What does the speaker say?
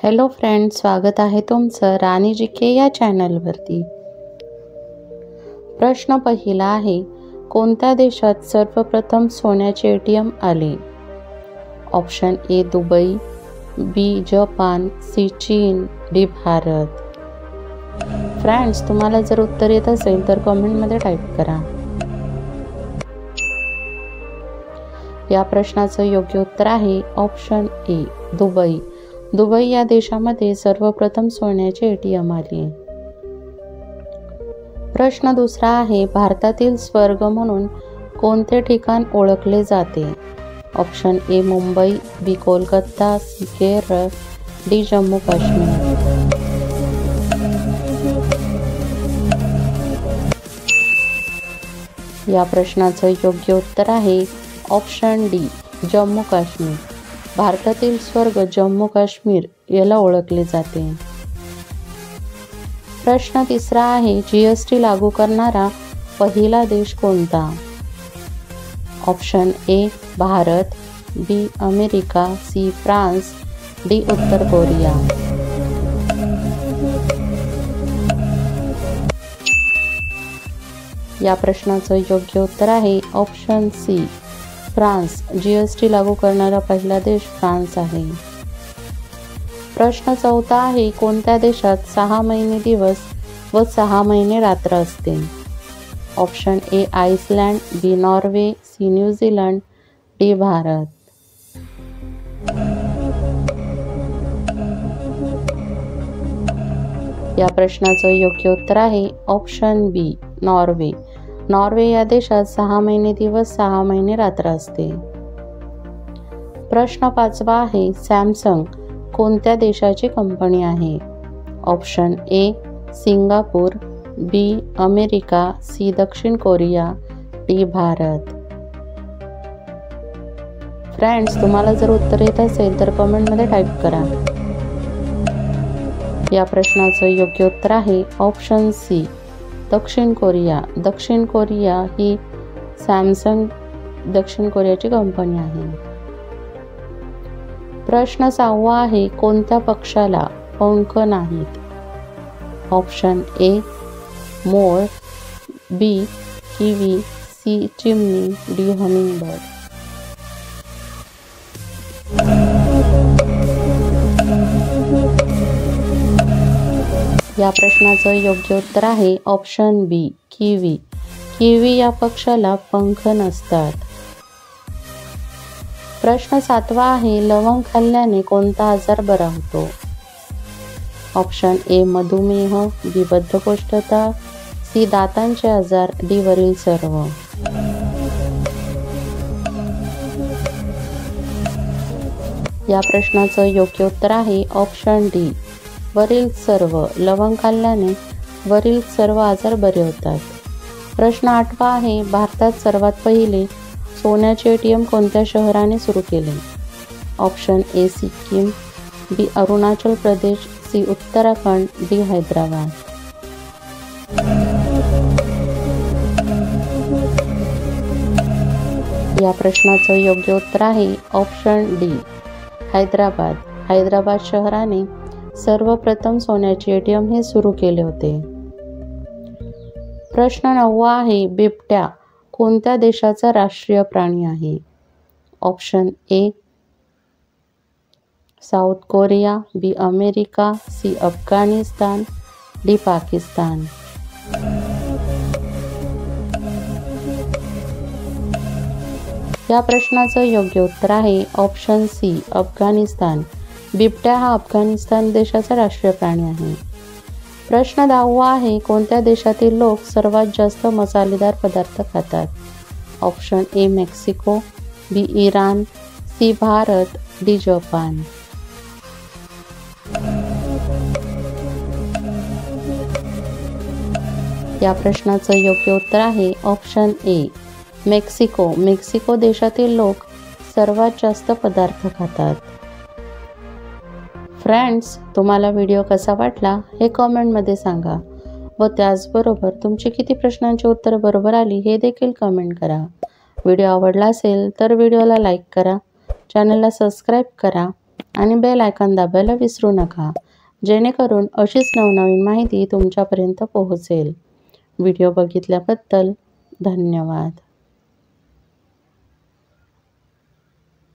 Hello friends, स्वागत आहे तुमचं राणी जी के या चॅनलवरती। प्रश्न पहिला आहे, कोणत्या देशात सर्वप्रथम सोन्याचे ATM आले? Option a Dubai, b Japan, c चीन, डी भारत। फ्रेंड्स, तुम्हाला जर उत्तर येत असेल तर कमेंटमध्ये टाईप करा। या प्रश्नाचं योग्य उत्तर आहे ऑप्शन ए दुबई। दुबई या देशामध्ये सर्वप्रथम सोन्याचे ATM आले। प्रश्न दुसरा आहे, भारतातील स्वर्ग म्हणून कोणते ठिकाण ओळखले जाते? Option a Mumbai, b Kolkata, c Kerala, d Jammu Kashmir. या प्रश्नाचं योग्य उत्तर आहे ऑप्शन डी जम्मू काश्मीर। भारतातील स्वर्ग जम्मू काश्मीर याला ओळखले जाते। प्रश्न तिसरा आहे, GST लागू करणारा पहिला देश कोणता? Option a Bharat, b America, c France, d उत्तर कोरिया। या प्रश्नाचं योग्य उत्तर आहे ऑप्शन सी फ्रान्स। GST लागू करणारा पहिला देश फ्रान्स आहे। प्रश्न चौथा आहे, कोणत्या देशात 6 महिने दिवस व 6 महिने रात्र असते? Option a Iceland, b Norway, c New Zealand, d Bharat. या प्रश्नाचं योग्य उत्तर आहे ऑप्शन बी नॉर्वे। नॉर्वे या देशात 6 महिने दिवस 6 महिने रात्र असते। प्रश्न पाचवा आहे, सॅमसंग कोणत्या देशाची कंपनी आहे? Option a Singapore, b America, c दक्षिण कोरिया, डी भारत। फ्रेंड्स, तुम्हाला जर उत्तर येत असेल तर कमेंटमध्ये टाईप करा। या प्रश्नाचं योग्य उत्तर आहे ऑप्शन सी दक्षिण कोरिया। दक्षिण कोरिया ही सॅमसंग दक्षिण कोरियाची कंपनी आहे। प्रश्न 6वा आहे, कोणत्या पक्षाला पंख नाहीत? ऑप्शन ए मोर, बी किवी, सी चिमणी, डी हमिंगबर्ड। या प्रश्नाचं योग्य उत्तर आहे ऑप्शन बी किवी। किवी या पक्षाला पंख नसतात। प्रश्न 7वा आहे, लवंग खाल्ल्याने कोणता आजार बरा होतो? ऑप्शन ए मधुमेह, बी बद्धकोष्ठता, सी दातांचे आजार, डी वरील सर्व। या प्रश्नाचं योग्य उत्तर आहे ऑप्शन डी वरील सर्व। लवंग खाल्ल्याने वरील सर्व आजार बरे होतात। प्रश्न 8वा आहे, भारतात सर्वात पहिले सोन्याचे ATM कोणत्या शहराने सुरू केले? Option a Sikkim, b Arunachal Pradesh, c Uttarakhand, d Hyderabad. या प्रश्नाचं योग्य उत्तर आहे ऑप्शन डी हैदराबाद। हैदराबाद शहराने सर्वप्रथम सोन्याचे ATM हे सुरू केले होते। प्रश्न 9वा आहे, बिबट्या कोणत्या देशाचा राष्ट्रीय प्राणी आहे? Option a South Korea, b America, c Afghanistan, d Pakistan. या प्रश्नाचं योग्य उत्तर आहे ऑप्शन सी अफगाणिस्तान। बिबट्या हा अफगाणिस्तान देशाचा राष्ट्रीय प्राणी आहे। प्रश्न 10वा आहे, कोणत्या देशातील लोक सर्वात जास्त मसालेदार पदार्थ खातात? Option a Mexico, b Iran, c Bharat, d Japan. या प्रश्नाचं योग्य उत्तर आहे ऑप्शन ए मेक्सिको। मेक्सिको देशातील लोक सर्वात जास्त पदार्थ खातात। फ्रेंड्स, तुम्हाला व्हिडिओ कसा वाटला हे कमेंटमध्ये सांगा व त्याचबरोबर तुमची किती प्रश्नांची उत्तरं बरोबर आली हे देखील कमेंट करा। व्हिडिओ आवडला असेल तर व्हिडिओला लाईक करा, चॅनलला सबस्क्राईब करा आणि बेल आयकॉन दाबायला विसरू नका, जेणेकरून अशीच नवनवीन माहिती तुमच्यापर्यंत पोहोचेल. व्हिडिओ बघितल्याबद्दल धन्यवाद.